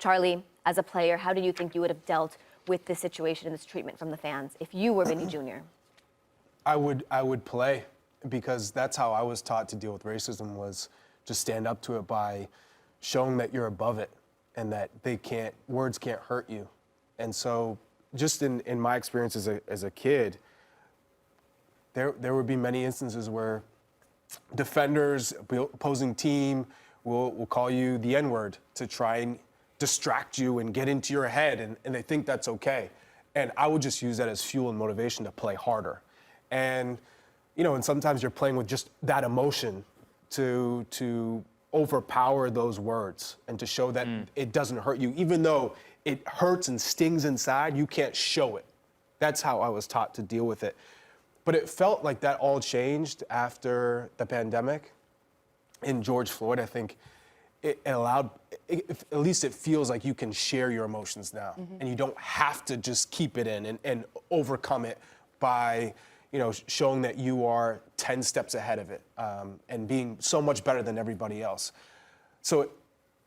Charlie, as a player, how do you think you would have dealt with this situation and this treatment from the fans if you were Viní Jr.? I would play, because that's how I was taught to deal with racism, was just stand up to it by showing that you're above it and that words can't hurt you. And so just in my experience as a kid, there would be many instances where defenders, opposing team, will call you the N-word to try and distract you and get into your head, and they think that's okay. And I would just use that as fuel and motivation to play harder. And, and sometimes you're playing with just that emotion to overpower those words and to show that it doesn't hurt you. Even though it hurts and stings inside, you can't show it. That's how I was taught to deal with it. But it felt like that all changed after the pandemic. In George Floyd, I think it allowed, at least it feels like you can share your emotions now. And you don't have to just keep it in and overcome it by, showing that you are 10 steps ahead of it and being so much better than everybody else. So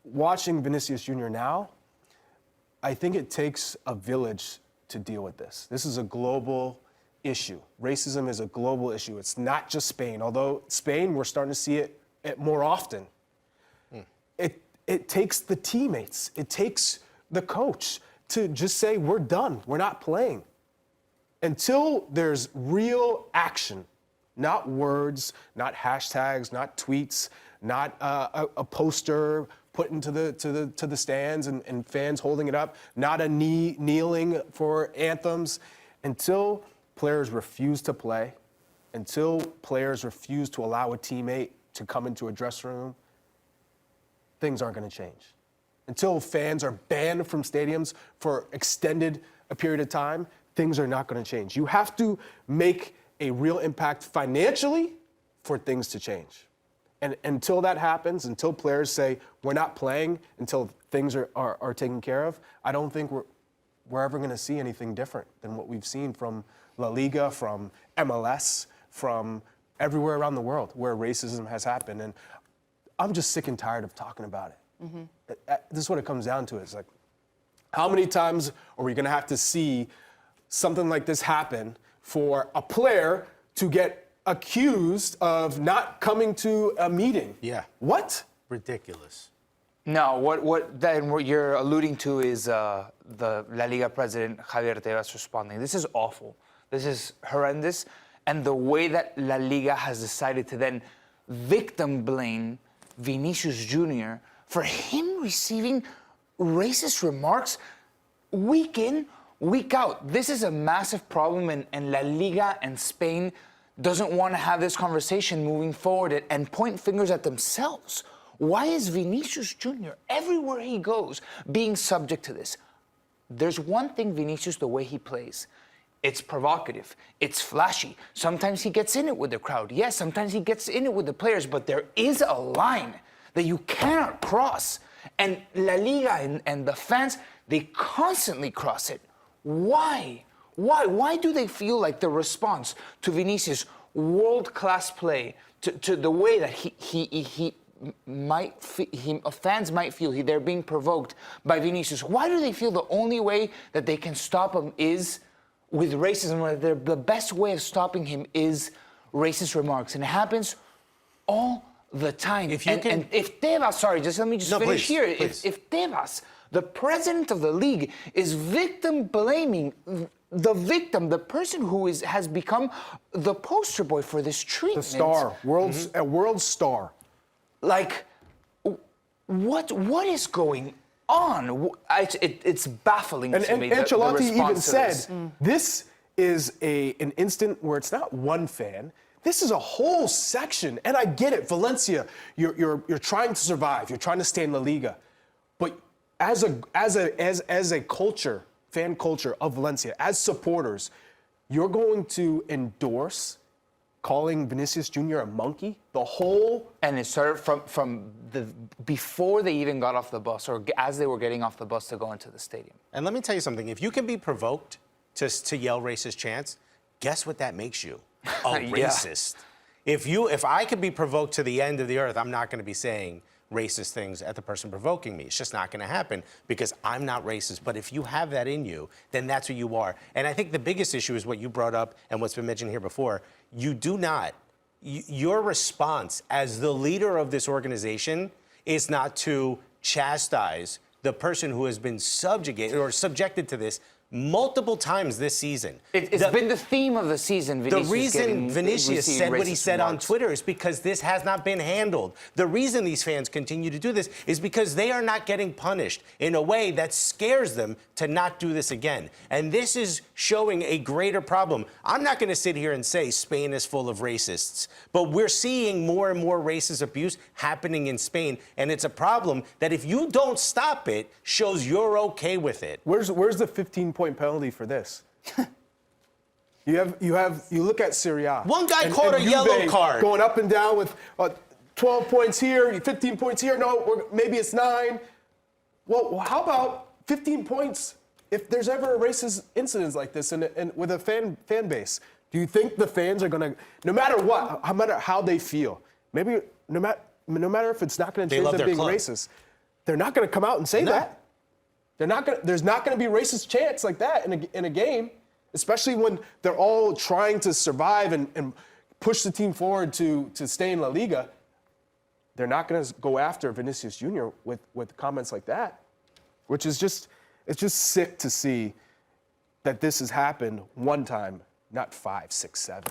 watching Vinícius Jr. now, I think it takes a village to deal with this. This is a global issue. Racism is a global issue. It's not just Spain, although Spain, we're starting to see it more often. It takes the teammates, it takes the coach to just say, we're done, we're not playing. Until there's real action, not words, not hashtags, not tweets, not a poster put into the stands and fans holding it up, not a kneeling for anthems, until players refuse to play, until players refuse to allow a teammate to come into a dressing room, things aren't going to change. Until fans are banned from stadiums for extended a period of time, things are not going to change. You have to make a real impact financially for things to change. And until that happens, until players say, we're not playing, until things are taken care of, I don't think we're ever going to see anything different than what we've seen from La Liga, from MLS, from everywhere around the world where racism has happened. And I'm just sick and tired of talking about it. This is what it comes down to. It's like, how many times are we going to have to see something like this happen for a player to get accused of not coming to a meeting? Yeah. What? Ridiculous. No, what you're alluding to is the La Liga president, Javier Tebas, responding. This is awful. This is horrendous. And the way that La Liga has decided to then victim blame Vinícius Jr. for him receiving racist remarks week in, week out. This is a massive problem, and La Liga and Spain doesn't want to have this conversation moving forward and point fingers at themselves. Why is Vinícius Jr. everywhere he goes being subject to this? There's one thing, Vinícius, the way he plays. It's provocative. It's flashy. Sometimes he gets in it with the crowd. Yes, sometimes he gets in it with the players, but there is a line that you cannot cross. And La Liga and the fans, they constantly cross it. Why? Why do they feel like the response to Vinícius' world-class play, to the way that fans might feel they're being provoked by Vinícius? Why do they feel the only way that they can stop him is with racism, or the best way of stopping him is racist remarks? And it happens all the time. If Tebas, sorry, just let me just finish here. If Tebas, the president of the league, is victim blaming the victim, the person who has become the poster boy for this treatment, the star, a world star. Like, what is going on? It's baffling to me. And Ancelotti even said, this. This is an instant where it's not one fan. This is a whole section, and I get it. Valencia, you're trying to survive. You're trying to stay in La Liga, but as a culture, fan culture of Valencia, as supporters, you're going to endorse calling Vinícius Jr. a monkey? The whole... And it started from before they even got off the bus, or as they were getting off the bus to go into the stadium. And let me tell you something. If you can be provoked to yell racist chants, guess what that makes you? A racist. If I could be provoked to the end of the earth, I'm not going to be saying racist things at the person provoking me. It's just not going to happen because I'm not racist. But if you have that in you, then that's who you are. And I think the biggest issue is what you brought up and what's been mentioned here before. You do not, your response as the leader of this organization is not to chastise the person who has been subjugated or subjected to this multiple times this season. It's been the theme of the season. The reason Vinicius said what he said on Twitter is because this has not been handled. The reason these fans continue to do this is because they are not getting punished in a way that scares them to not do this again. And this is showing a greater problem. I'm not going to sit here and say Spain is full of racists, but we're seeing more and more racist abuse happening in Spain. And it's a problem that if you don't stop it, shows you're okay with it. Where's the 15-point penalty for this? You look at Serie. One guy caught a yellow card. Going up and down with 12 points here, 15 points here. No, maybe it's 9. Well, how about 15 points if there's ever a racist incident like this and with a fan base? Do you think the fans are going to, no matter what, no matter how they feel, maybe no matter if it's not going to change them being racist, they're not going to come out and say that. There's not going to be racist chants like that in a game, especially when they're all trying to survive and push the team forward to stay in La Liga. They're not going to go after Vinícius Jr. with comments like that, which is just sick to see that this has happened one time, not 5, 6, 7.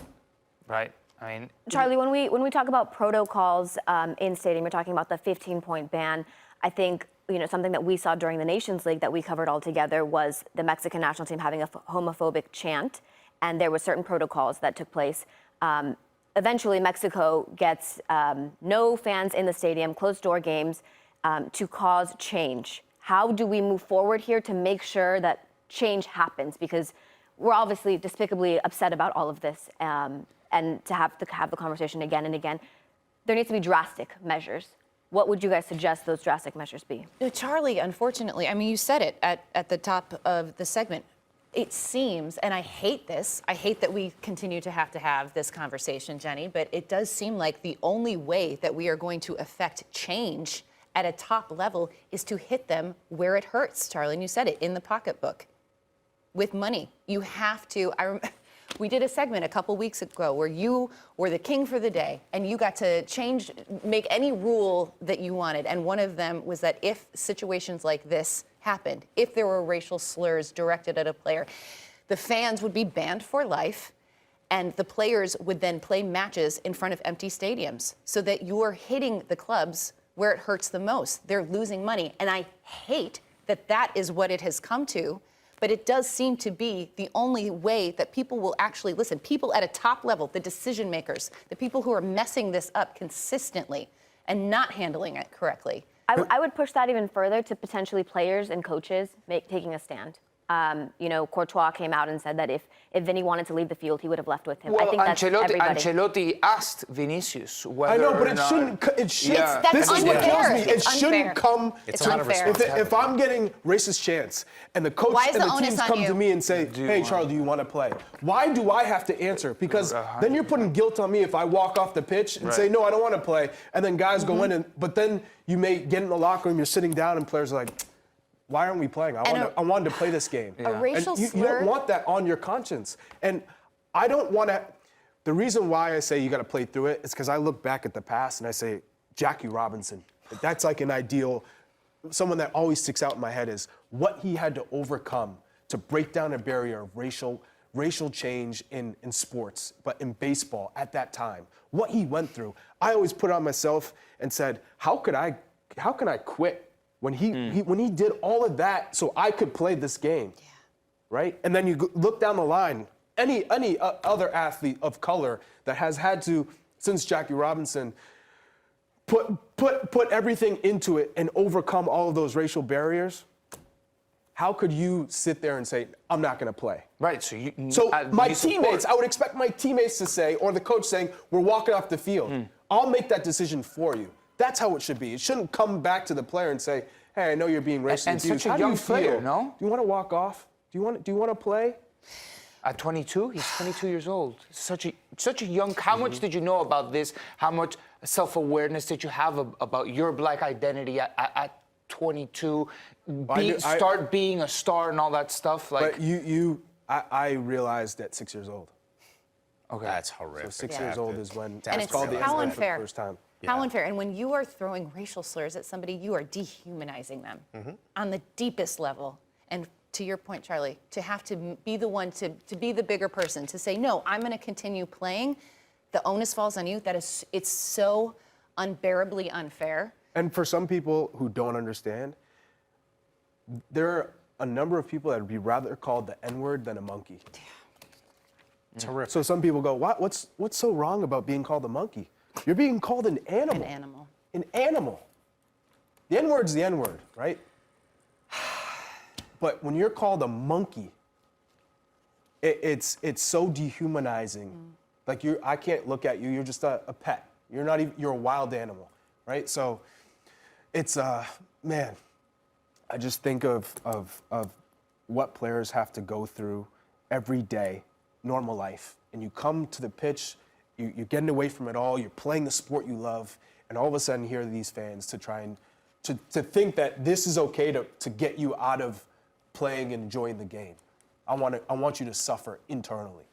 Right. I mean, Charlie, when we talk about protocols in stadium, we're talking about the 15-point ban. I think something that we saw during the Nations League that we covered all together was the Mexican national team having a homophobic chant, and there were certain protocols that took place. Eventually, Mexico gets no fans in the stadium, closed-door games, to cause change. How do we move forward here to make sure that change happens? Because we're obviously despicably upset about all of this, and to have the conversation again and again. There needs to be drastic measures. What would you guys suggest those drastic measures be? Charlie, unfortunately, I mean, you said it at the top of the segment. It seems, and I hate this, I hate that we continue to have this conversation, Jenny, but it does seem like the only way that we are going to affect change at a top level is to hit them where it hurts, Charlie, and you said it, in the pocketbook, with money. You have to, we did a segment a couple weeks ago where you were the king for the day and you got to make any rule that you wanted. And one of them was that if situations like this happened, if there were racial slurs directed at a player, the fans would be banned for life and the players would then play matches in front of empty stadiums so that you're hitting the clubs where it hurts the most. They're losing money. And I hate that that is what it has come to. But it does seem to be the only way that people will actually listen. People at a top level, the decision makers, the people who are messing this up consistently and not handling it correctly. I would push that even further to potentially players and coaches taking a stand. Courtois came out and said that if Vinny wanted to leave the field, he would have left with him. Well, I think that's everybody. Ancelotti asked Vinicius whether I know, but or not, it shouldn't. Yeah. That's This is what kills unfair. me. It It's shouldn't unfair. come. It's a lot of unfair. responsibility. If I'm getting racist chants and the coach Why is and the the onus teams on come you? to me and say, "Hey, Charlie, do you want to play?" Why do I have to answer? Because then you're putting guilt on me if I walk off the pitch and say, "No, I don't want to play," and then guys go in but then you may get in the locker room, you're sitting down, and players are like, why aren't we playing? I wanted to play this game. A racial and you slur. don't want that on your conscience. And I don't want to. The reason why I say you got to play through it is because I look back at the past and I say, Jackie Robinson. That's like an ideal, someone that always sticks out in my head is what he had to overcome to break down a barrier of racial change in sports, but in baseball at that time. What he went through. I always put on myself and said, how can I quit? When he did all of that so I could play this game, right? And then you look down the line, any other athlete of color that has had to, since Jackie Robinson, put everything into it and overcome all of those racial barriers, how could you sit there and say, I'm not going to play? Right. So my teammates, I would expect my teammates to say, or the coach saying, we're walking off the field. I'll make that decision for you. That's how it should be. It shouldn't come back to the player and say, hey, I know you're being racist. And such a how young do you player, feel? no? Do you want to walk off? Do you want to play? At 22, he's 22 years old. Such a young. How much did you know about this? How much self-awareness did you have about your black identity at 22, start being a star and all that stuff? Like, but I realized at 6 years old. Okay. That's horrific. So 6 years old is when And it's called the how N-word for unfair. the first time. How unfair. And when you are throwing racial slurs at somebody, you are dehumanizing them on the deepest level. And to your point, Charlie, to have to be the one to be the bigger person, to say, no, I'm going to continue playing, the onus falls on you. It's so unbearably unfair. And for some people who don't understand, there are a number of people that would be rather called the N-word than a monkey. Terrific. So some people go, what's so wrong about being called a monkey? You're being called an animal. An animal. An animal. The N-word's the N-word, right? But when you're called a monkey, it's so dehumanizing. Like I can't look at you. You're just a pet. You're not even. You're a wild animal, right? So it's man. I just think of what players have to go through every day, normal life, and you come to the pitch. You're getting away from it all. You're playing the sport you love, and all of a sudden, here are these fans to try and to think that this is okay to get you out of playing and enjoying the game. I want you to suffer internally.